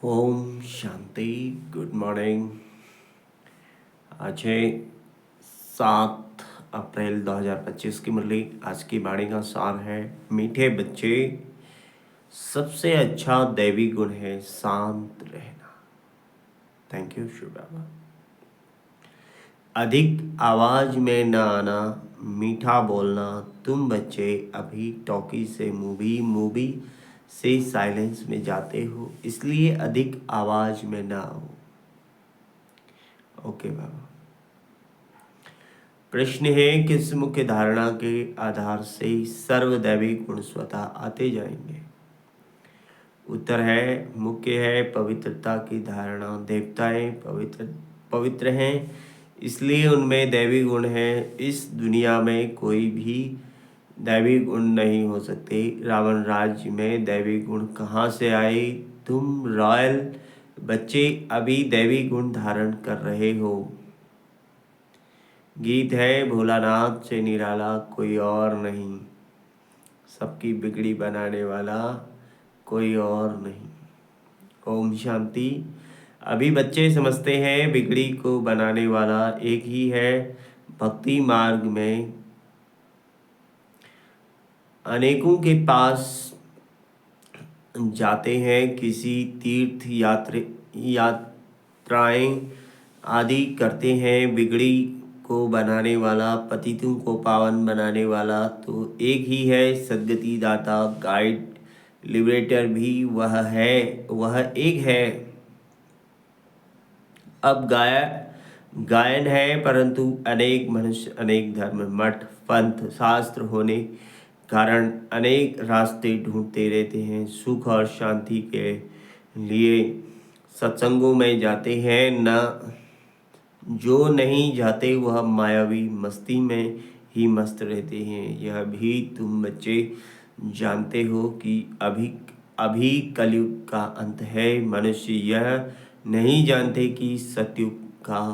Om Shanti. Good morning. आज है 7 अप्रैल 2025 की मुरली। आज की वाणी का सार है, मीठे बच्चे, सबसे अच्छा दैवी गुण है शांत रहना। थैंक यू शिव बाबा। अधिक आवाज में न आना, मीठा बोलना। तुम बच्चे अभी टॉकी से मूवी मूवी से साइलेंस में जाते हो, इसलिए अधिक आवाज में ना आओ। ओके बाबा। प्रश्न है, किस मुख्य धारणा के आधार से सर्वदैवी गुण स्वतः आते जाएंगे? उत्तर है, मुख्य है पवित्रता की धारणा। देवताएं पवित्र हैं, इसलिए उनमें दैवी गुण हैं। इस दुनिया में कोई भी दैवी गुण नहीं हो सकते। रावण राज्य में दैवी गुण कहाँ से आए? तुम रॉयल बच्चे अभी दैवी गुण धारण कर रहे हो। गीत है, भोलानाथ से निराला कोई और नहीं, सबकी बिगड़ी बनाने वाला कोई और नहीं। ओम शांति। अभी बच्चे समझते हैं बिगड़ी को बनाने वाला एक ही है। भक्ति मार्ग में अनेकों के पास जाते हैं, किसी तीर्थ यात्राएं आदि करते हैं। बिगड़ी को बनाने वाला, पतितों को पावन बनाने वाला तो एक ही है। सद्गति दाता, गाइड, लिबरेटर भी वह है, वह एक है। अब गायन है, परंतु अनेक मनुष्य, अनेक धर्म, मठ, पंथ, शास्त्र होने कारण अनेक रास्ते ढूंढते रहते हैं। सुख और शांति के लिए सत्संगों में जाते हैं, न जो नहीं जाते वह मायावी मस्ती में ही मस्त रहते हैं। यह भी तुम बच्चे जानते हो कि अभी अभी कलयुग का अंत है। मनुष्य यह नहीं जानते कि सतयुग का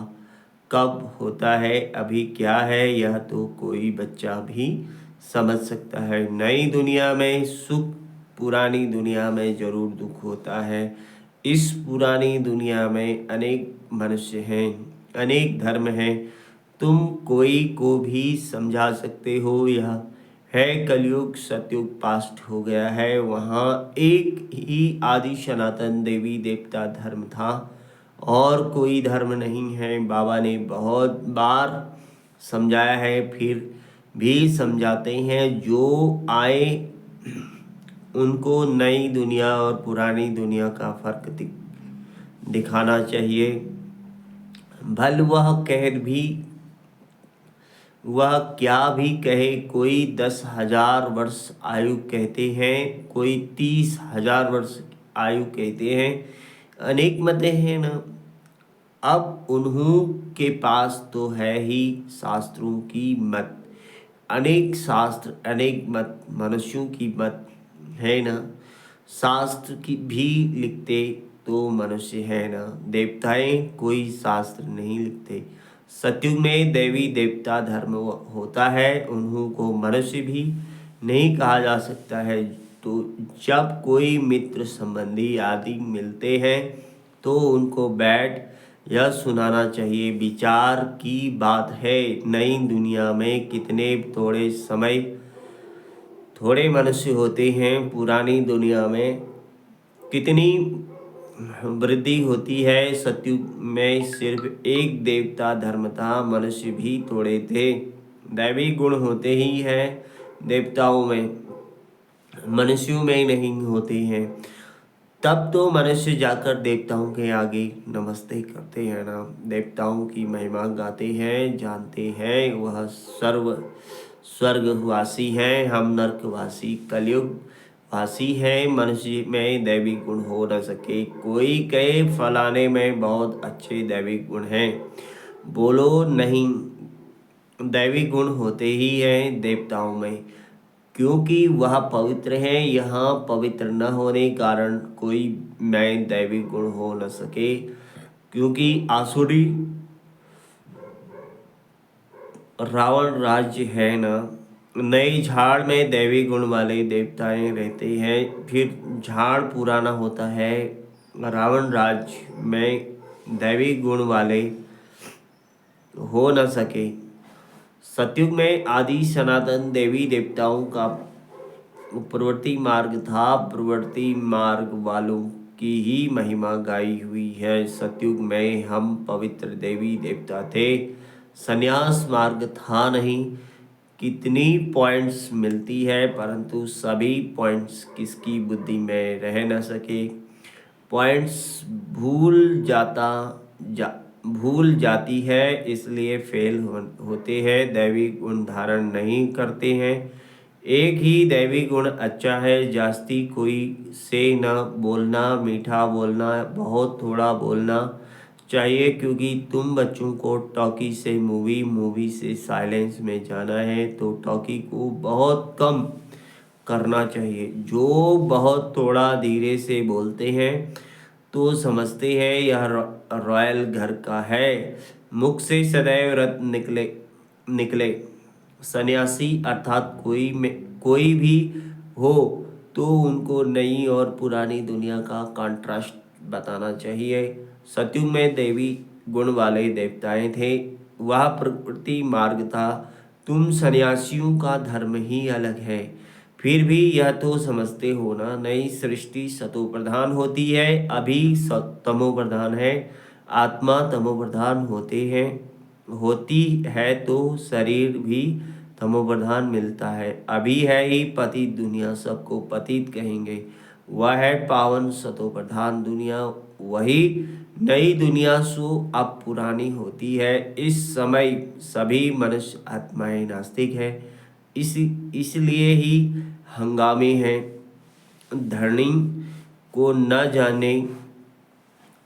कब होता है, अभी क्या है, यह तो कोई बच्चा भी समझ सकता है। नई दुनिया में सुख, पुरानी दुनिया में जरूर दुख होता है। इस पुरानी दुनिया में अनेक मनुष्य हैं, अनेक धर्म हैं। तुम कोई को भी समझा सकते हो। यह है कलयुग, सतयुग पास्ट हो गया है। वहाँ एक ही आदि सनातन देवी देवता धर्म था और कोई धर्म नहीं है। बाबा ने बहुत बार समझाया है, फिर भी समझाते हैं। जो आए उनको नई दुनिया और पुरानी दुनिया का फर्क दिखाना चाहिए। भल वह क्या भी कहे, कोई 10,000 वर्ष आयु कहते हैं, कोई 30,000 वर्ष आयु कहते हैं। अनेक मतें हैं ना। अब उन्हों के पास तो है ही शास्त्रों की मत। अनेक शास्त्र, अनेक मत, मनुष्यों की मत है ना। शास्त्र की भी लिखते तो मनुष्य है ना। देवताएं कोई शास्त्र नहीं लिखते। सतयुग में देवी देवता धर्म होता है, उन्हों को मनुष्य भी नहीं कहा जा सकता है। तो जब कोई मित्र संबंधी आदि मिलते हैं तो उनको बैठ यह सुनाना चाहिए। विचार की बात है, नई दुनिया में कितने थोड़े मनुष्य होते हैं। पुरानी दुनिया में कितनी वृद्धि होती है। सतयुग में सिर्फ एक देवता धर्म था, मनुष्य भी थोड़े थे। दैवी गुण होते ही हैं देवताओं में, मनुष्यों में नहीं होते हैं। तब तो मनुष्य जाकर देवताओं के आगे नमस्ते करते हैं ना। देवताओं की महिमा गाते हैं, जानते हैं वह स्वर्गवासी हैं, हम नरकवासी कलयुग वासी हैं। मनुष्य में दैवी गुण हो न सके। कोई कहे फलाने में बहुत अच्छे दैवी गुण हैं, बोलो नहीं, दैवी गुण होते ही हैं देवताओं में, क्योंकि वह पवित्र है। यहाँ पवित्र न होने कारण कोई में दैवी गुण हो न सके, क्योंकि आसुरी रावण राज्य है ना। नई झाड़ में दैवी गुण वाले देवताएं रहते हैं, फिर झाड़ पुराना होता है, रावण राज्य में दैवी गुण वाले हो न सके। सतयुग में आदि सनातन देवी देवताओं का प्रवृत्ति मार्ग था। प्रवृत्ति मार्ग वालों की ही महिमा गाई हुई है। सतयुग में हम पवित्र देवी देवता थे। संन्यास मार्ग था नहीं। कितनी पॉइंट्स मिलती है परंतु सभी पॉइंट्स किसकी बुद्धि में रह न सके। पॉइंट्स भूल जाती है, इसलिए फेल होते हैं। दैवी गुण धारण नहीं करते हैं। एक ही दैवी गुण अच्छा है। जास्ती कोई से न बोलना, मीठा बोलना, बहुत थोड़ा बोलना चाहिए, क्योंकि तुम बच्चों को टॉकी से मूवी से साइलेंस में जाना है तो टॉकी को बहुत कम करना चाहिए। जो बहुत थोड़ा धीरे से बोलते हैं तो समझते हैं यह रॉयल घर का है। मुख से सदैव रत्न निकले। सन्यासी अर्थात कोई भी हो तो उनको नई और पुरानी दुनिया का कंट्रास्ट बताना चाहिए। सतयुग में देवी गुण वाले देवताएं थे। वह प्रकृति मार्ग था। तुम सन्यासियों का धर्म ही अलग है। फिर भी यह तो समझते हो ना, नई सृष्टि सतो प्रधान होती है, अभी तमो प्रधान है। आत्मा तमो प्रधान होती है तो शरीर भी तमो प्रधान मिलता है। अभी है ही पतित दुनिया, सबको पतित कहेंगे। वह है पावन सतो प्रधान दुनिया। वही नई दुनिया सो अब पुरानी होती है। इस समय सभी मनुष्य आत्माएं नास्तिक है। इसलिए ही हंगामे हैं। धनी को न जाने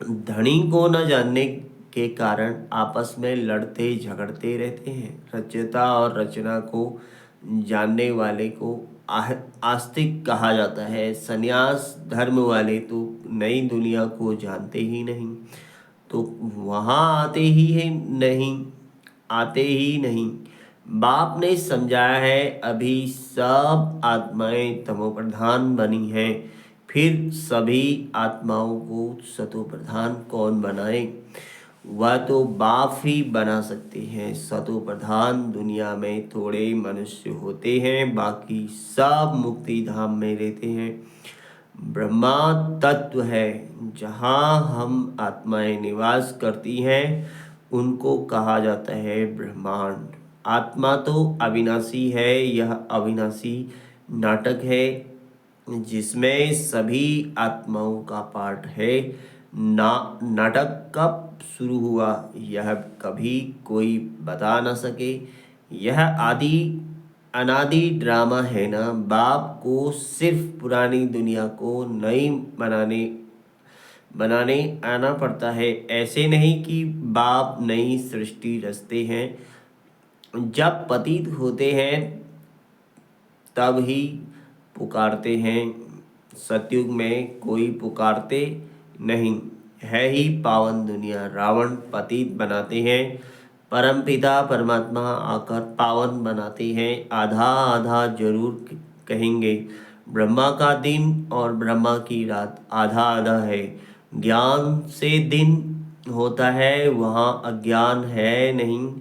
धनी को न जानने के कारण आपस में लड़ते झगड़ते रहते हैं। रचयिता और रचना को जानने वाले को आस्तिक कहा जाता है। संन्यास धर्म वाले तो नई दुनिया को जानते ही नहीं, तो वहाँ आते ही नहीं। बाप ने समझाया है, अभी सब आत्माएं तमोप्रधान बनी हैं, फिर सभी आत्माओं को सतोप्रधान कौन बनाए। वह तो बाप ही बना सकते हैं। सतोप्रधान दुनिया में थोड़े मनुष्य होते हैं, बाकी सब मुक्ति धाम में रहते हैं। ब्रह्मा तत्व है जहाँ हम आत्माएं निवास करती हैं, उनको कहा जाता है ब्रह्मांड। आत्मा तो अविनाशी है। यह अविनाशी नाटक है जिसमें सभी आत्माओं का पार्ट है। नाटक कब शुरू हुआ यह कभी कोई बता न सके। यह अनादि ड्रामा है ना। बाप को सिर्फ पुरानी दुनिया को नई बनाने आना पड़ता है। ऐसे नहीं कि बाप नई सृष्टि रचते हैं। जब पतित होते हैं तब ही पुकारते हैं। सतयुग में कोई पुकारते नहीं, है ही पावन दुनिया। रावण पतित बनाते हैं, परमपिता परमात्मा आकर पावन बनाते हैं। आधा आधा जरूर कहेंगे। ब्रह्मा का दिन और ब्रह्मा की रात आधा आधा है। ज्ञान से दिन होता है, वहाँ अज्ञान है नहीं।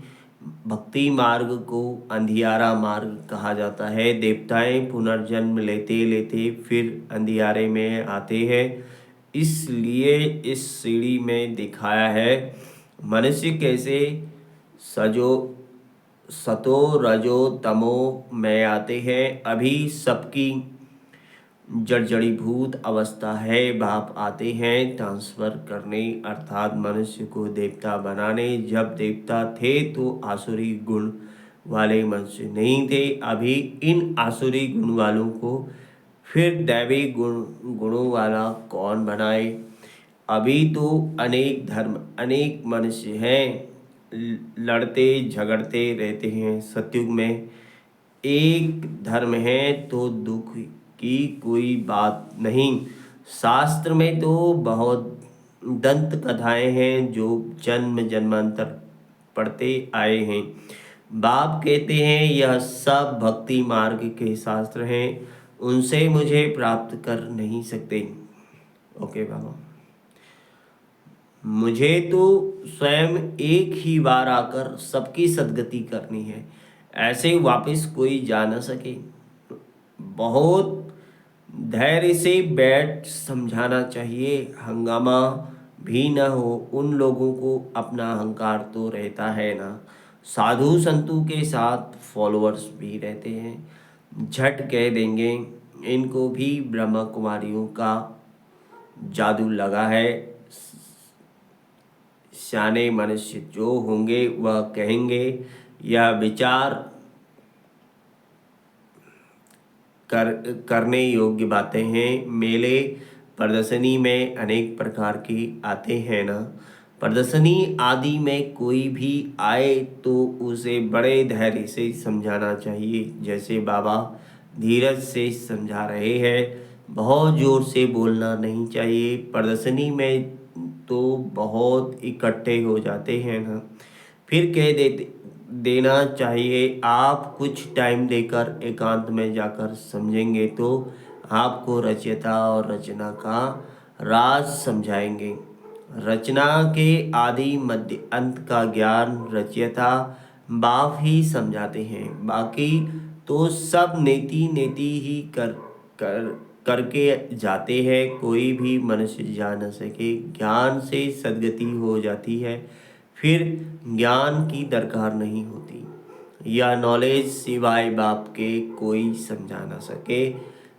भक्ति मार्ग को अंधियारा मार्ग कहा जाता है। देवताएं पुनर्जन्म लेते लेते फिर अंधियारे में आते हैं। इसलिए इस सीढ़ी में दिखाया है मनुष्य कैसे सतो रजो तमो में आते हैं। अभी सबकी जड़जड़ीभूत अवस्था है। बाप आते हैं ट्रांसफर करने, अर्थात मनुष्य को देवता बनाने। जब देवता थे तो आसुरी गुण वाले मनुष्य नहीं थे। अभी इन आसुरी गुण वालों को फिर दैवी गुणों वाला कौन बनाए। अभी तो अनेक धर्म अनेक मनुष्य हैं, लड़ते झगड़ते रहते हैं। सतयुग में एक धर्म है तो दुख की कोई बात नहीं। शास्त्र में तो बहुत दंत कथाएं हैं जो जन्म जन्मांतर पढ़ते आए हैं। बाप कहते हैं यह सब भक्ति मार्ग के शास्त्र हैं, उनसे मुझे प्राप्त कर नहीं सकते। ओके बाबा। मुझे तो स्वयं एक ही बार आकर सबकी सद्गति करनी है, ऐसे वापस कोई जा न सके। बहुत धैर्य से बैठ समझाना चाहिए, हंगामा भी न हो। उन लोगों को अपना अहंकार तो रहता है ना। साधु संतों के साथ फॉलोअर्स भी रहते हैं। झट कह देंगे इनको भी ब्रह्मा कुमारियों का जादू लगा है। सियाने मनुष्य जो होंगे वह कहेंगे यह विचार करने योग्य बातें हैं। मेले प्रदर्शनी में अनेक प्रकार के आते हैं ना। प्रदर्शनी आदि में कोई भी आए तो उसे बड़े धैर्य से समझाना चाहिए, जैसे बाबा धीरज से समझा रहे हैं। बहुत जोर से बोलना नहीं चाहिए। प्रदर्शनी में तो बहुत इकट्ठे हो जाते हैं ना। फिर कह देना चाहिए आप कुछ टाइम देकर एकांत में जाकर समझेंगे तो आपको रचयिता और रचना का राज समझाएंगे। रचना के आदि मध्य अंत का ज्ञान रचयिता बाप ही समझाते हैं। बाकी तो सब नेति नेति ही कर करके जाते हैं। कोई भी मनुष्य जा न सके। ज्ञान से सद्गति हो जाती है, फिर ज्ञान की दरकार नहीं होती। यह नॉलेज सिवाय बाप के कोई समझा ना सके।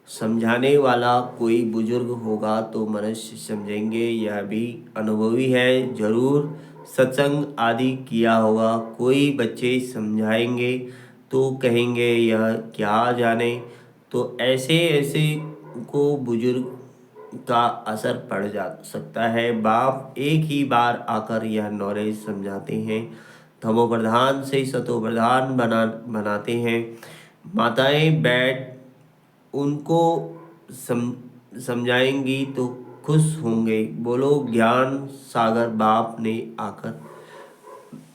समझाने वाला कोई बुजुर्ग होगा तो मनुष्य समझेंगे। यह भी अनुभवी है, जरूर सत्संग आदि किया होगा। कोई बच्चे समझाएंगे तो कहेंगे यह क्या जाने। तो ऐसे ऐसे को बुजुर्ग का असर पड़ जा सकता है। बाप एक ही बार आकर यह नॉलेज समझाते हैं। तमो प्रधान से सतो प्रधान बनाते हैं। माताएं बैठ उनको समझाएंगी तो खुश होंगे। बोलो ज्ञान सागर बाप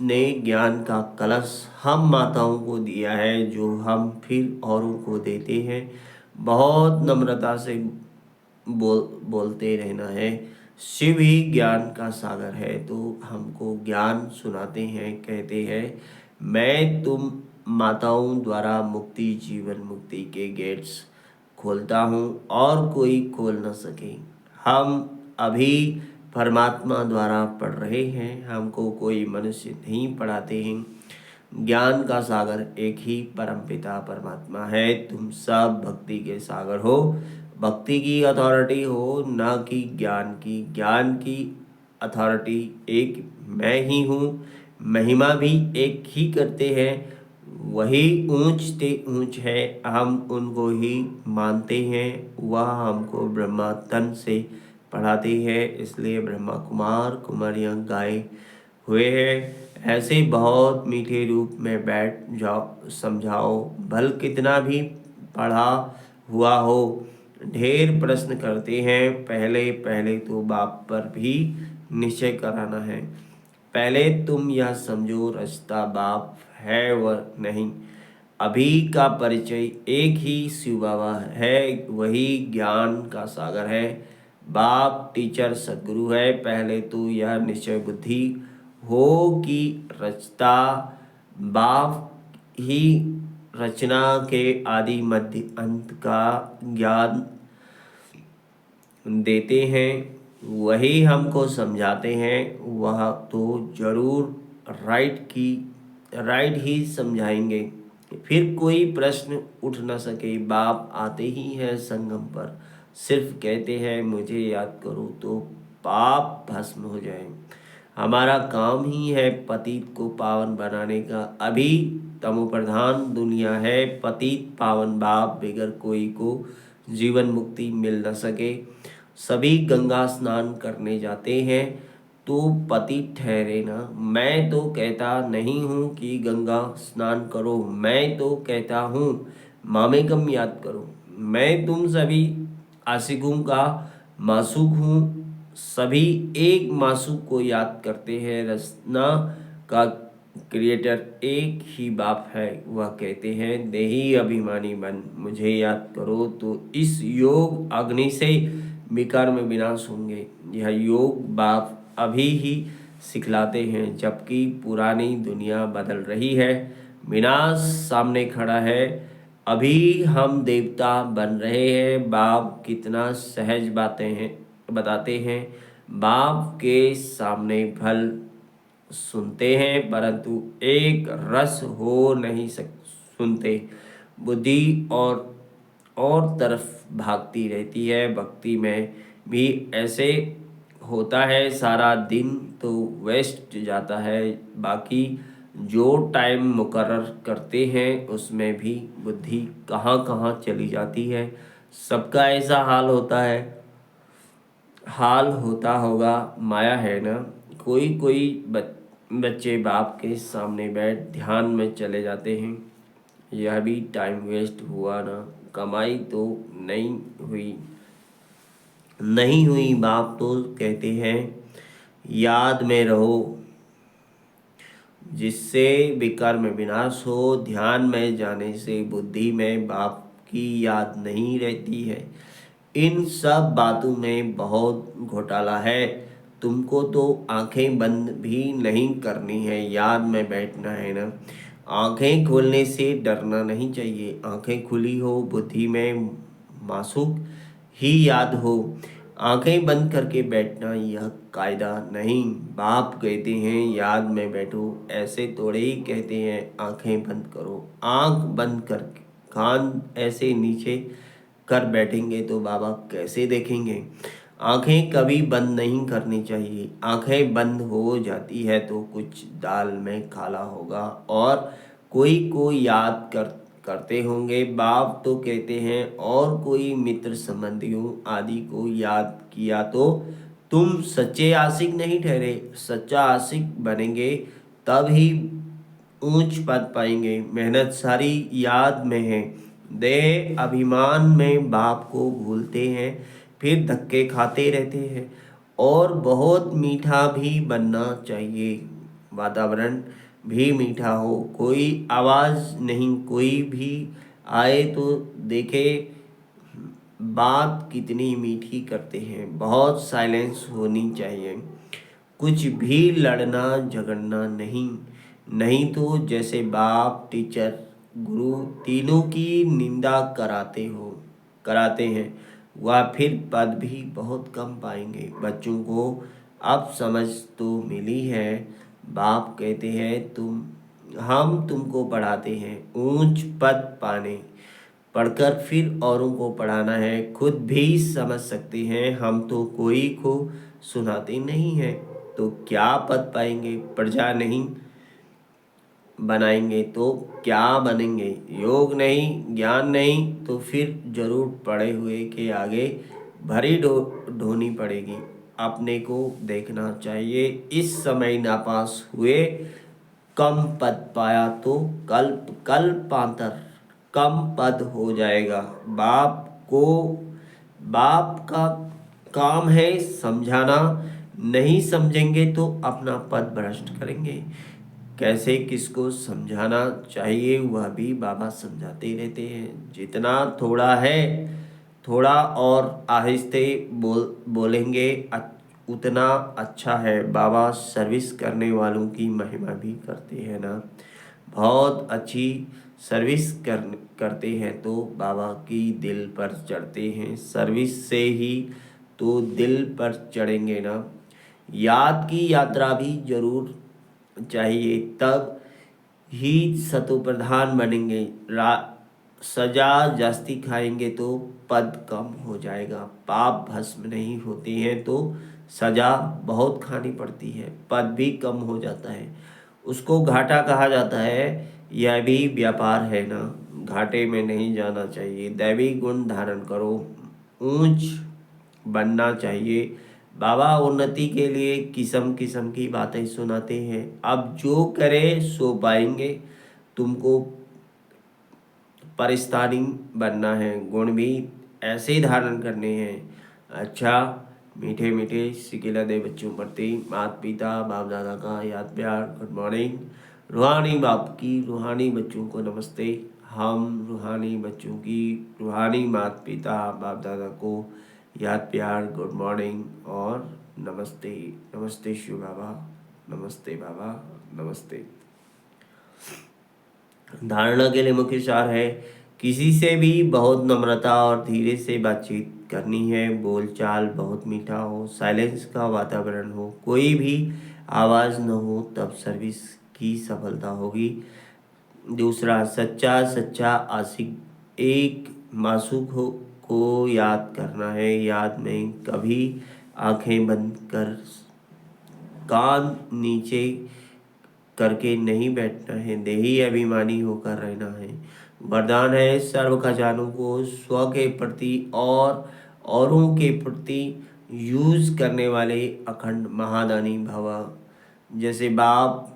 ने ज्ञान का कलश हम माताओं को दिया है, जो हम फिर औरों को देते हैं। बहुत नम्रता से बोलते रहना है। शिव ही ज्ञान का सागर है, तो हमको ज्ञान सुनाते हैं। कहते हैं मैं तुम माताओं द्वारा मुक्ति जीवन मुक्ति के गेट्स खोलता हूँ और कोई खोल न सके। हम अभी परमात्मा द्वारा पढ़ रहे हैं, हमको कोई मनुष्य नहीं पढ़ाते हैं। ज्ञान का सागर एक ही परमपिता परमात्मा है। तुम सब भक्ति के सागर हो। भक्ति की अथॉरिटी हो, ना कि ज्ञान की। ज्ञान की अथॉरिटी एक मैं ही हूँ। महिमा भी एक ही करते हैं, वही ऊंच ते ऊंच है। हम उनको ही मानते हैं। वह हमको ब्रह्मा तन से पढ़ाते हैं, इसलिए ब्रह्मा कुमार कुमारियाँ गाए हुए हैं। ऐसे बहुत मीठे रूप में बैठ जाओ, समझाओ। भल कितना भी पढ़ा हुआ हो, ढेर प्रश्न करते हैं। पहले पहले तो बाप पर भी निश्चय कराना है। पहले तुम यह समझो रचता बाप है व नहीं। अभी का परिचय एक ही शिव बाबा है, वही ज्ञान का सागर है। बाप टीचर सदगुरु है। पहले तो यह निश्चय बुद्धि हो कि रचता बाप ही रचना के आदि मध्य अंत का ज्ञान देते हैं, वही हमको समझाते हैं। वह तो जरूर राइट ही समझाएंगे। फिर कोई प्रश्न उठ न सके। बाप आते ही हैं संगम पर, सिर्फ कहते हैं मुझे याद करो तो पाप भस्म हो जाए। हमारा काम ही है पतित को पावन बनाने का। अभी तमो प्रधान दुनिया है। पतित पावन बाप बिगर कोई को जीवन मुक्ति मिल न सके। सभी गंगा स्नान करने जाते हैं तो पतित ठहरे ना। मैं तो कहता नहीं हूँ कि गंगा स्नान करो, मैं तो कहता हूँ मामेकम याद करो। मैं तुम सभी आशिकों का मासूक हूँ। सभी एक मासूक को याद करते हैं। रचना का क्रिएटर एक ही बाप है। वह कहते हैं देही अभिमानी मन मुझे याद करो तो इस योग अग्नि से विकार में विनाश होंगे। यह योग बाप अभी ही सिखलाते हैं, जबकि पुरानी दुनिया बदल रही है। विनाश सामने खड़ा है, अभी हम देवता बन रहे हैं। बाप कितना सहज बातें हैं बताते हैं। बाप के सामने फल सुनते हैं, परंतु एक रस हो नहीं सुनते। बुद्धि और तरफ भागती रहती है। भक्ति में भी ऐसे होता है, सारा दिन तो वेस्ट जाता है, बाकी जो टाइम मुकर्रर करते हैं उसमें भी बुद्धि कहाँ कहाँ चली जाती है। सबका ऐसा हाल होता है, हाल होता होगा, माया है ना। कोई कोई बच्चे बाप के सामने बैठ ध्यान में चले जाते हैं, यह भी टाइम वेस्ट हुआ ना। कमाई तो नहीं हुई नहीं हुई। बाप तो कहते हैं याद में रहो, जिससे विकर्म विनाश हो। ध्यान में जाने से बुद्धि में बाप की याद नहीं रहती है। इन सब बातों में बहुत घोटाला है। तुमको तो आंखें बंद भी नहीं करनी है, याद में बैठना है ना। आंखें खोलने से डरना नहीं चाहिए। आंखें खुली हो, बुद्धि में मासूक ही याद हो। आंखें बंद करके बैठना यह कायदा नहीं। बाप कहते हैं याद में बैठो, ऐसे थोड़े ही कहते हैं आंखें बंद करो। आंख बंद करके कान ऐसे नीचे कर बैठेंगे तो बाबा कैसे देखेंगे। आंखें कभी बंद नहीं करनी चाहिए। आंखें बंद हो जाती है तो कुछ दाल में काला होगा और कोई को याद करते होंगे। बाप तो कहते हैं और कोई मित्र संबंधियों आदि को याद किया तो तुम सच्चे आशिक नहीं ठहरे। सच्चा आशिक बनेंगे तब ही ऊंच पद पाएंगे। मेहनत सारी याद में है। देह अभिमान में बाप को भूलते हैं, फिर धक्के खाते रहते हैं। और बहुत मीठा भी बनना चाहिए, वातावरण भी मीठा हो। कोई आवाज़ नहीं, कोई भी आए तो देखे बात कितनी मीठी करते हैं। बहुत साइलेंस होनी चाहिए, कुछ भी लड़ना झगड़ना नहीं। नहीं तो जैसे बाप टीचर गुरु तीनों की निंदा कराते हैं, वह फिर पद भी बहुत कम पाएंगे। बच्चों को अब समझ तो मिली है। बाप कहते हैं हम तुमको पढ़ाते हैं ऊंच पद पाने, पढ़कर फिर औरों को पढ़ाना है। खुद भी समझ सकते हैं, हम तो कोई को सुनाते नहीं हैं। तो क्या पद पाएंगे। प्रजा नहीं बनाएंगे तो क्या बनेंगे। योग नहीं, ज्ञान नहीं, तो फिर जरूर पढ़े हुए के आगे भरी ढोनी पड़ेगी। अपने को देखना चाहिए। इस समय नापास हुए, कम पद पाया तो कल्पांतर कम पद हो जाएगा। बाप का काम है समझाना, नहीं समझेंगे तो अपना पद भ्रष्ट करेंगे। कैसे किसको समझाना चाहिए वह भी बाबा समझाते रहते हैं। जितना थोड़ा है, थोड़ा और आहिस्ते बोलेंगे उतना अच्छा है। बाबा सर्विस करने वालों की महिमा भी करते हैं ना। बहुत अच्छी सर्विस करते हैं तो बाबा की दिल पर चढ़ते हैं। सर्विस से ही तो दिल पर चढ़ेंगे ना। याद की यात्रा भी जरूर चाहिए, तब ही सतो प्रधान बनेंगे। सजा जास्ती खाएंगे तो पद कम हो जाएगा। पाप भस्म नहीं होते हैं तो सजा बहुत खानी पड़ती है, पद भी कम हो जाता है। उसको घाटा कहा जाता है। यह भी व्यापार है ना, घाटे में नहीं जाना चाहिए। दैवी गुण धारण करो, ऊंच बनना चाहिए। बाबा उन्नति के लिए किस्म किस्म की बातें सुनाते हैं। अब जो करे सो पाएंगे। तुमको परिस्तानी बनना है, गुण भी ऐसे धारण करने हैं। अच्छा, मीठे मीठे सिकिला दे बच्चों प्रति माता पिता बाप दादा का याद प्यार गुड मॉर्निंग। रूहानी बाप की रूहानी बच्चों को नमस्ते। हम रूहानी बच्चों की रूहानी माता पिता बाप दादा को याद प्यार गुड मॉर्निंग और नमस्ते। नमस्ते शिव बाबा। नमस्ते बाबा। नमस्ते। धारणा के लिए मुख्य सार है, किसी से भी बहुत नम्रता और धीरे से बातचीत करनी है। बोलचाल बहुत मीठा हो, साइलेंस का वातावरण हो, कोई भी आवाज़ न हो, तब सर्विस की सफलता होगी। दूसरा, सच्चा सच्चा आशिक एक मासूक को याद करना है। याद में कभी आंखें बंद कर, कान नीचे करके नहीं बैठना है, देही अभिमानी होकर रहना है। वरदान है, सर्व खजानों को स्व के प्रति और औरों के प्रति यूज करने वाले अखंड महादानी भव। जैसे बाप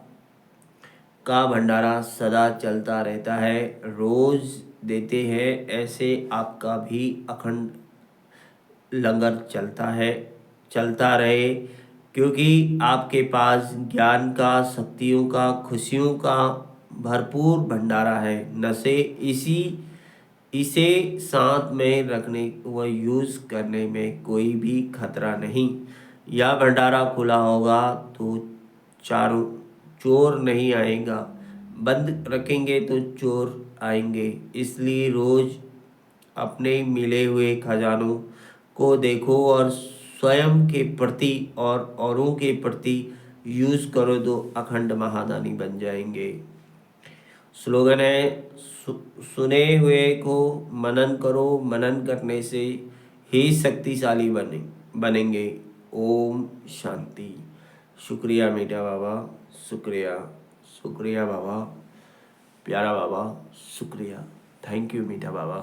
का भंडारा सदा चलता रहता है, रोज देते हैं, ऐसे आपका भी अखंड लंगर चलता रहे, क्योंकि आपके पास ज्ञान का, शक्तियों का, खुशियों का भरपूर भंडारा है। नशे इसे साथ में रखने व यूज़ करने में कोई भी खतरा नहीं। यह भंडारा खुला होगा तो चारों चोर नहीं आएगा, बंद रखेंगे तो चोर आएंगे। इसलिए रोज अपने मिले हुए खजानों को देखो और स्वयं के प्रति और औरों के प्रति यूज करो तो अखंड महादानी बन जाएंगे। स्लोगन है, सुने हुए को मनन करो, मनन करने से ही शक्तिशाली बनेंगे। ओम शांति। शुक्रिया मीठा बाबा, शुक्रिया। शुक्रिया बाबा, प्यारा बाबा, शुक्रिया। थैंक यू मीठा बाबा।